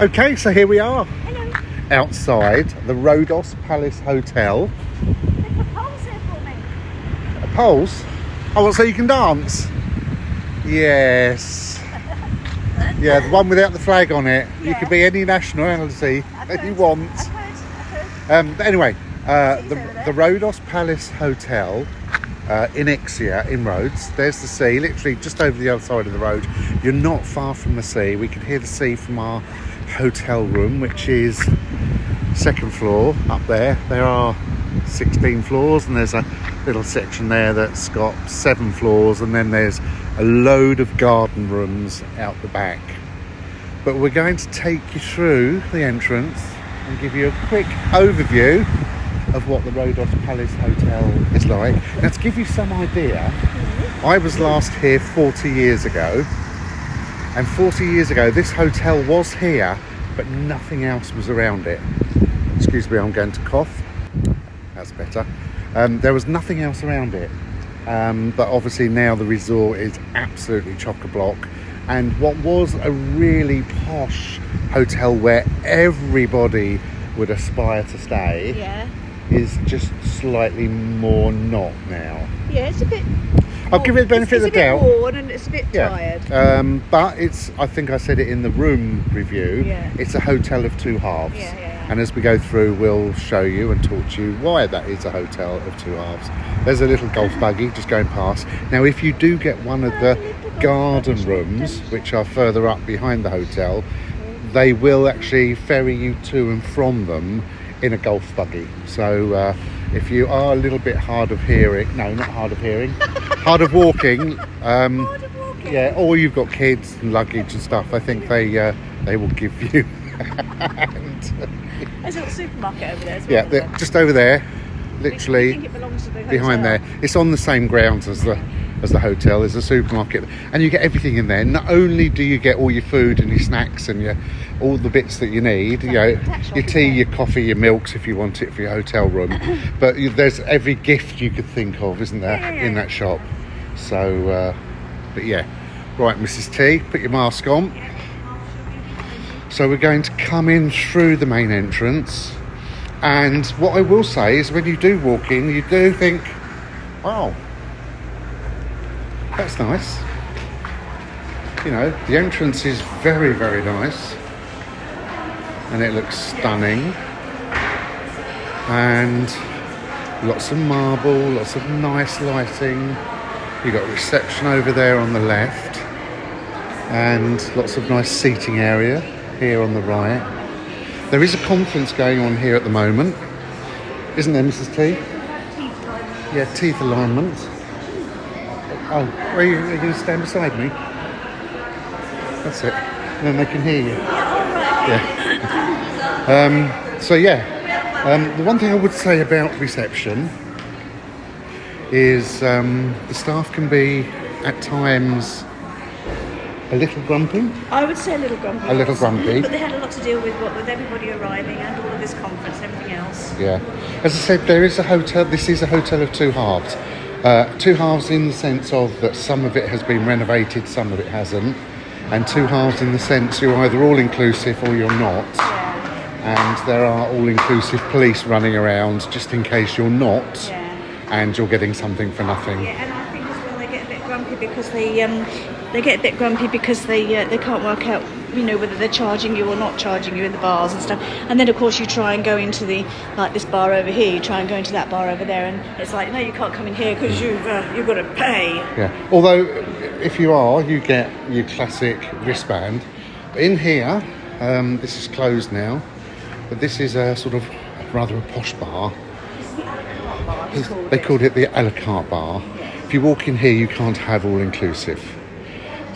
Okay, so here we are. Hello. Outside the Rhodos Palace Hotel. They put poles here for me. Poles? Oh, so you can dance? Yes. Yeah, the one without the flag on it. You Yeah. can be any nationality that you want. But anyway, the Rhodos Palace Hotel in Ixia in Rhodes. There's the sea, literally just over the other side of the road. You're not far from the sea. We can hear the sea from our hotel room, which is second floor up there. There are 16 floors, and there's a little section there that's got 7 floors, and then there's a load of garden rooms out the back. But we're going to take you through the entrance and give you a quick overview of what the Rhodos Palace Hotel is like. Now, to give you some idea, I was last here 40 years ago, and 40 years ago this hotel was here, but nothing else was around it. Excuse me, I'm going to cough. That's better. There was nothing else around it, but obviously now the resort is absolutely chock-a-block, and what was a really posh hotel where everybody would aspire to stay is just slightly more not now. Yeah, it's a bit. I'll give it the benefit of the doubt. It's a bit worn and it's a bit tired. But it's, I think I said it in the room review, it's a hotel of two halves. And as we go through, we'll show you and talk to you why that is a hotel of two halves. There's a little golf buggy just going past. Now, if you do get one of the garden rooms, which are further up behind the hotel, they will actually ferry you to and from them in a golf buggy. So if you are a little bit hard of hearing, no, not hard of hearing, hard of walking, yeah, or you've got kids and luggage and stuff, I think they will give you a hand. There's a little supermarket over there as well. Yeah, just over there, literally I think it belongs to the behind hotel. there. It's on the same grounds as the hotel. There's a supermarket, and you get everything in there. Not only do you get all your food and your snacks and all the bits that you need, your tea, your coffee, your milks if you want it for your hotel room, but there's every gift you could think of, isn't there, in that shop? So, but yeah, right, Mrs. T, put your mask on. So we're going to come in through the main entrance, and what I will say is when you do walk in, you do think, wow, that's nice. You know, the entrance is very, very nice, and it looks stunning, and lots of marble, lots of nice lighting. You've got a reception over there on the left, and lots of nice seating area here on the right. There is a conference going on here at the moment, isn't there, Mrs. T? Yeah, teeth alignment. Oh, are you going to stand beside me? That's it. And then they can hear you. Yeah. So yeah, the one thing I would say about reception is the staff can be at times a little grumpy. I would say a little grumpy. A little grumpy. But they had a lot to deal with, what with everybody arriving and all of this conference and everything else. Yeah. As I said, there is a hotel. This is a hotel of two halves. Two halves in the sense of that some of it has been renovated, some of it hasn't. And two halves in the sense you're either all-inclusive or you're not. And there are all-inclusive police running around just in case you're not. And you're getting something for nothing. Yeah, and I think as well they get a bit grumpy because they can't work out, whether they're charging you or not charging you in the bars and stuff. And then of course you try and go into this bar over here, you try and go into that bar over there, and it's like, no, you can't come in here because you've got to pay. Yeah. Although if you are, you get your classic wristband. But in here, this is closed now, but this is a sort of rather a posh bar. They called it the a la carte bar. If you walk in here, you can't have all-inclusive.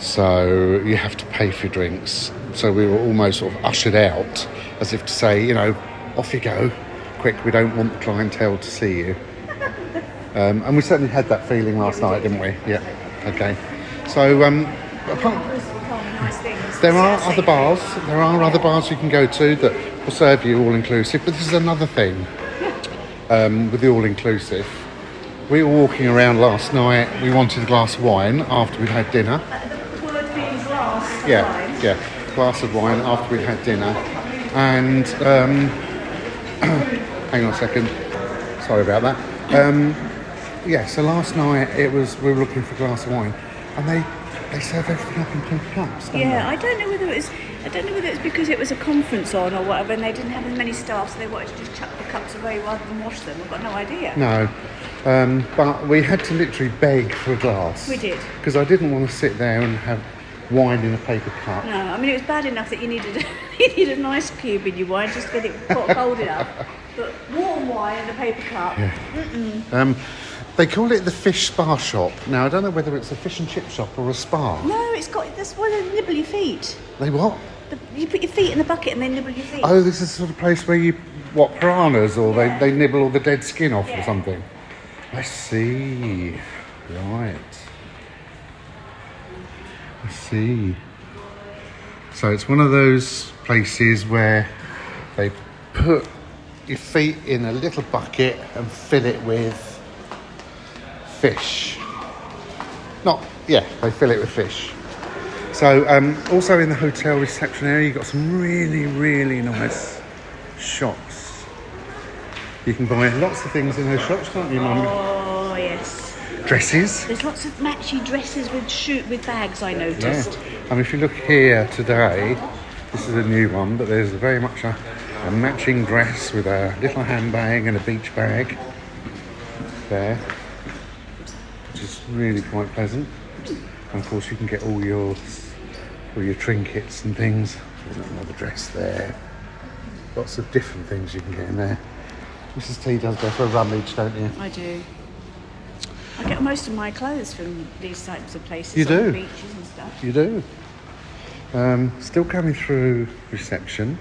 So you have to pay for your drinks. So we were almost sort of ushered out as if to say, off you go. Quick, we don't want the clientele to see you. And we certainly had that feeling last night, didn't we? Yeah. Okay. So there are other bars. There are other bars you can go to that will serve you all-inclusive. But this is another thing. With the all-inclusive, we were walking around last night. We wanted a glass of wine after we'd had dinner. The word being glass. Yeah. glass of wine after we'd had dinner. And hang on a second. Sorry about that. Yeah, so last night we were looking for a glass of wine, and they serve everything up in paper cups, don't they? I don't know whether it was because it was a conference on or whatever, and they didn't have as many staff, so they wanted to just chuck the cups away rather than wash them. I've got no idea. No, but we had to literally beg for a glass. We did. Because I didn't want to sit there and have wine in a paper cup. No, I mean, it was bad enough that you needed an ice cube in your wine just to get it cold enough. But warm wine in a paper cup. Yeah. They call it the fish spa shop. Now, I don't know whether it's a fish and chip shop or a spa. No, that's why they nibble your feet. They what? You put your feet in the bucket and they nibble your feet. Oh, this is the sort of place where piranhas, or they nibble all the dead skin off or something. I see. Right. I see. So it's one of those places where they put your feet in a little bucket and fill it with fish. They fill it with fish. So also in the hotel reception area, you've got some really, really nice shops. You can buy lots of things in those shops, can't you, Mum? Oh, yes. Dresses. There's lots of matchy dresses with bags, I noticed. Yeah. And if you look here today, this is a new one, but there's very much a matching dress with a little handbag and a beach bag there, which is really quite pleasant. And of course you can get all your trinkets and things. There's another dress there. Lots of different things you can get in there. Mrs. T does go for a rummage, don't you? I do. I get most of my clothes from these types of places. You do? On the beaches and stuff. You do. Still coming through reception.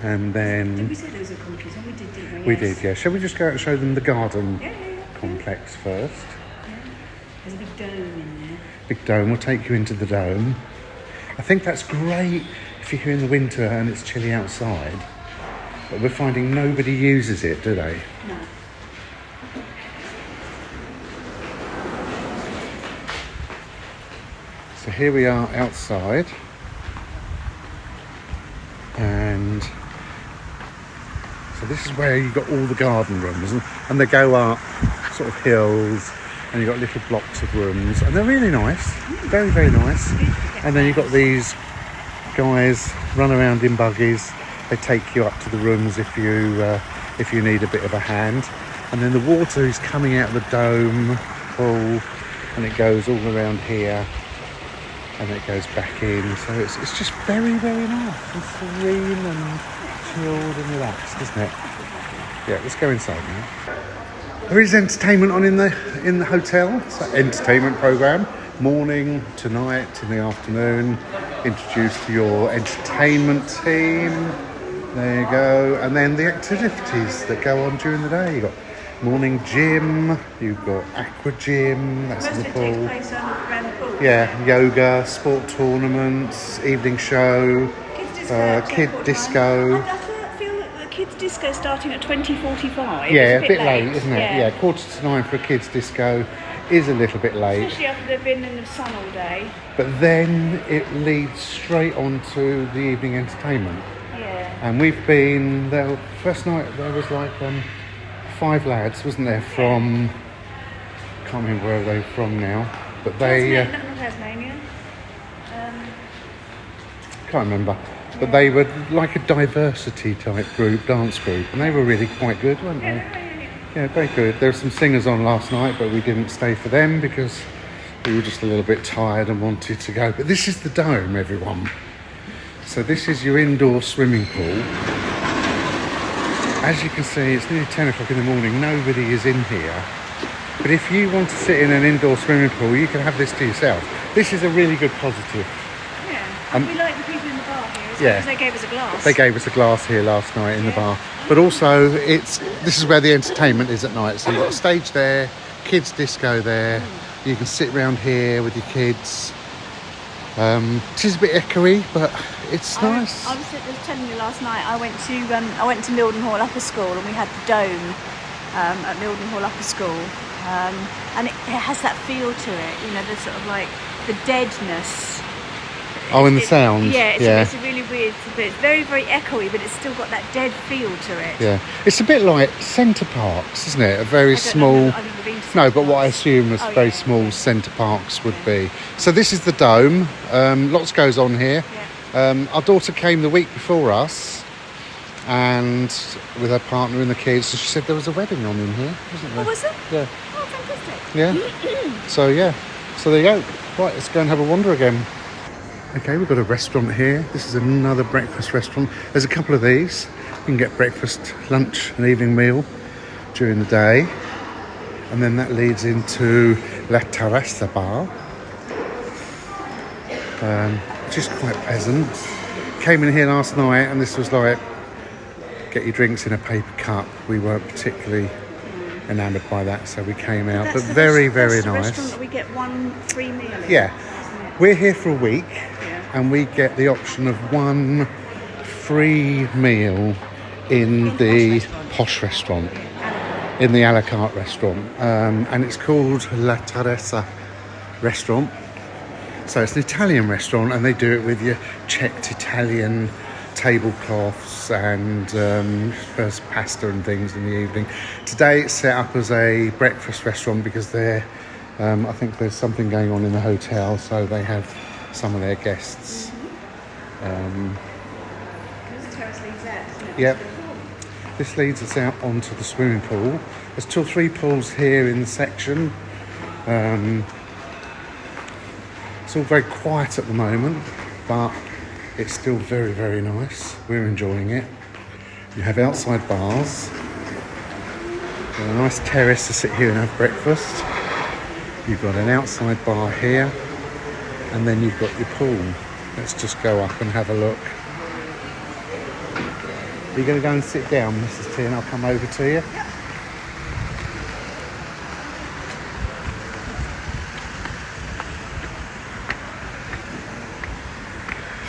And then... Did we say there was a conference? Oh, we did, didn't we? We did, yeah. Shall we just go out and show them the garden complex first? Yeah. There's a big dome in there. Big dome. We'll take you into the dome. I think that's great if you're here in the winter and it's chilly outside. But we're finding nobody uses it, do they? No. So here we are outside. And so this is where you've got all the garden rooms, and they go up sort of hills, and you've got little blocks of rooms, and they're really nice, very, very nice. And then you've got these guys run around in buggies. They take you up to the rooms if you need a bit of a hand. And then the water is coming out of the dome pool, and it goes all around here, and it goes back in. So it's just very, very nice and serene and chilled and relaxed, isn't it? Yeah, let's go inside now. There is entertainment on in the hotel. It's an entertainment programme. Morning to night, in the afternoon. Introduced to your entertainment team. There you go. And then the activities that go on during the day. You've got morning gym, you've got aqua gym, that's in the pool. Most of it takes place around the pool. Yeah, yoga, sport tournaments, evening show, kid disco. I feel that the kids disco starting at 20:45. Yeah, a bit late, isn't it? Yeah, 8:45 for a kids disco is a little bit late. Especially after they've been in the sun all day. But then it leads straight on to the evening entertainment. Yeah. And we've been there. First night there was like 5 lads, wasn't there? From can't remember where they're from now, but they Tasmania. Can't remember. But they were like a diversity type dance group, and they were really quite good, weren't they? Yeah, very good. There were some singers on last night, but we didn't stay for them because we were just a little bit tired and wanted to go. But this is the dome, everyone. So this is your indoor swimming pool. As you can see, it's nearly 10 o'clock in the morning. Nobody is in here. But if you want to sit in an indoor swimming pool, you can have this to yourself. This is a really good positive. Yeah. And we like the people in the bar here as well, because they gave us a glass. They gave us a glass here last night in the bar. But also, this is where the entertainment is at night. So you've got a stage there, kids disco there. You can sit around here with your kids. It is a bit echoey, but it's nice. I was telling you last night. I went to Milden Hall Upper School, and we had the dome at Milden Hall Upper School, and it has that feel to it. You know, the sort of like the deadness. Oh, in the sound. Yeah, Yeah. it's a really weird bit. It's very, very echoey, but it's still got that dead feel to it. Yeah. It's a bit like Centre Parks, isn't it? A very small. I've never been to No, Centre but what I Parks. assume was very small Centre Parks would be. So this is the dome. Lots goes on here. Yeah. Our daughter came the week before us, and with her partner and the kids. So she said there was a wedding on in here, wasn't there? Oh, was it? Yeah. Oh, fantastic. Yeah. So yeah. So there you go. Right, let's go and have a wander again. Okay, we've got a restaurant here. This is another breakfast restaurant. There's a couple of these. You can get breakfast, lunch and evening meal during the day. And then that leads into La Terraza Bar, which is quite pleasant. Came in here last night and this was like, get your drinks in a paper cup. We weren't particularly enamoured by that, so we came out. But very, very that's nice. The restaurant that we get one free meal in. Yeah. We're here for a week. Yeah. And we get the option of one free meal in the posh restaurant, in the a la carte restaurant, and it's called La Terraza restaurant. So it's an Italian restaurant, and they do it with your checked Italian tablecloths and first pasta and things in the evening. Today it's set up as a breakfast restaurant because I think there's something going on in the hotel, so they have some of their guests. This terrace leads out, isn't it? Yep. This leads us out onto the swimming pool. There's 2 or 3 pools here in the section. It's all very quiet at the moment, but it's still very, very nice. We're enjoying it. You have outside bars. Got a nice terrace to sit here and have breakfast. You've got an outside bar here, and then you've got your pool. Let's just go up and have a look. Are you going to go and sit down, Mrs. T, and I'll come over to you?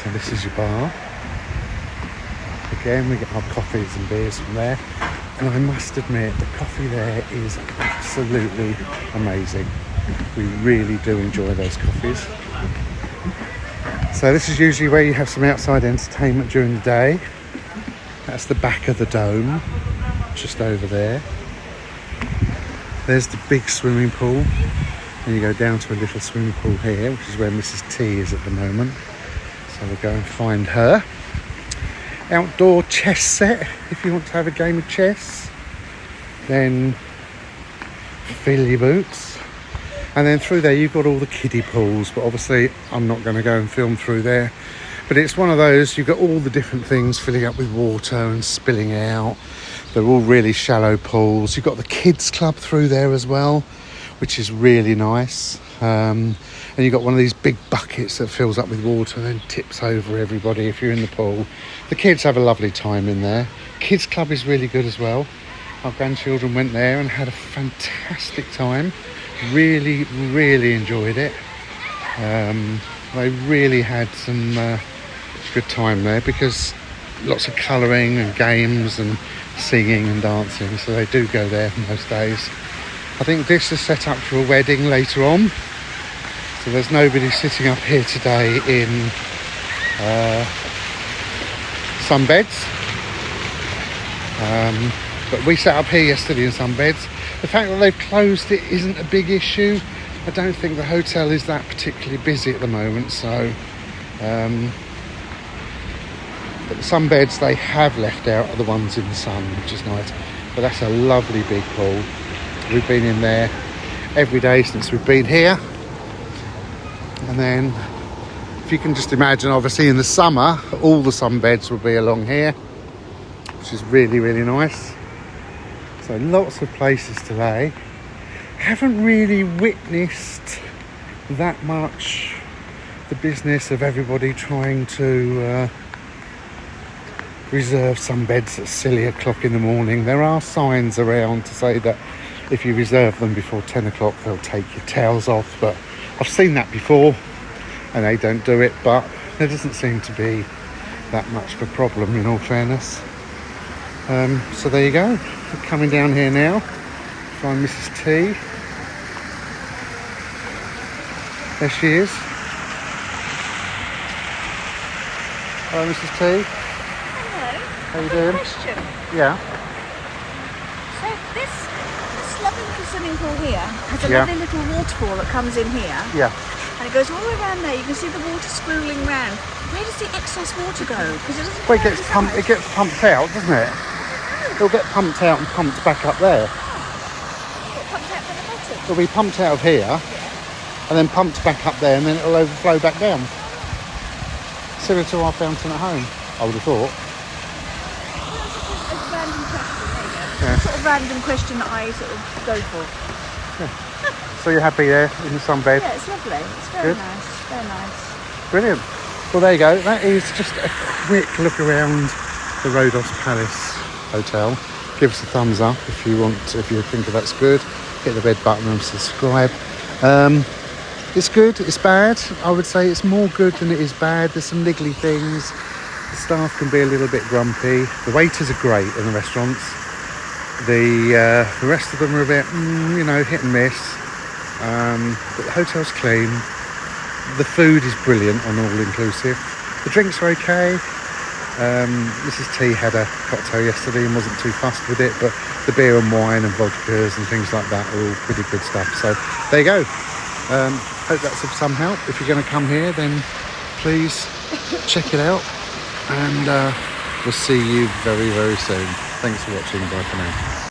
So this is your bar. Again, we get our coffees and beers from there. And I must admit, the coffee there is absolutely amazing. We really do enjoy those coffees. So this is usually where you have some outside entertainment during the day. That's the back of the dome, just over there. There's the big swimming pool. And you go down to a little swimming pool here, which is where Mrs. T is at the moment. So we'll go and find her. Outdoor chess set, if you want to have a game of chess. Then fill your boots. And then through there you've got all the kiddie pools, but obviously I'm not going to go and film through there. But it's one of those, you've got all the different things filling up with water and spilling out. They're all really shallow pools. You've got the kids club through there as well, which is really nice. And you've got one of these big buckets that fills up with water and then tips over everybody if you're in the pool. The kids have a lovely time in there. Kids club is really good as well. Our grandchildren went there and had a fantastic time. Really, really enjoyed it. They really had some good time there because lots of colouring and games and singing and dancing. So they do go there most days. I think this is set up for a wedding later on. So there's nobody sitting up here today in sunbeds. But we sat up here yesterday in sunbeds. The fact that they've closed it isn't a big issue. I don't think the hotel is that particularly busy at the moment, so but the sunbeds they have left out are the ones in the sun, which is nice. But that's a lovely big pool. We've been in there every day since we've been here. And then if you can just imagine, obviously in the summer all the sunbeds will be along here, which is really, really nice. So lots of places to lay. Haven't really witnessed that much the business of everybody trying to reserve some beds at silly o'clock in the morning. There are signs around to say that if you reserve them before 10 o'clock they'll take your towels off, but I've seen that before and they don't do it, but there doesn't seem to be that much of a problem in all fairness. So there you go. We're coming down here now, find Mrs. T. There she is. Hello, Mrs. T. Hello. How you I've got a doing? question. Yeah. So this lovely little swimming pool here has a Yeah. lovely little waterfall that comes in here. Yeah. And it goes all the way around there. You can see the water swirling round. Where does the excess water go? Because it doesn't. Well, go it gets pumped out, doesn't it? It'll get pumped out and pumped back up there. It pumped out from the bottom. It'll be pumped out of here and then pumped back up there, and then it'll overflow back down. Similar to our fountain at home, I would have thought. A random question. There you go. Yeah. Sort of random question that I sort of go for. So you're happy there in the sunbed? Yeah, it's lovely. It's very Good. nice. Very nice. Brilliant. Well, there you go. That is just a quick look around the Rhodos Palace Hotel. Give us a thumbs up if you want, if you think that's good. Hit the red button and subscribe. It's good, it's bad. I would say it's more good than it is bad. There's some niggly things. The staff can be a little bit grumpy. The waiters are great in the restaurants. The rest of them are a bit, hit and miss. But the hotel's clean. The food is brilliant on all inclusive. The drinks are okay. Mrs. T had a cocktail yesterday and wasn't too fussed with it, but the beer and wine and vodkas and things like that are all pretty good stuff. So there you go. Hope that's of some help. If you're going to come here, then please check it out, and we'll see you very, very soon. Thanks for watching. Bye for now.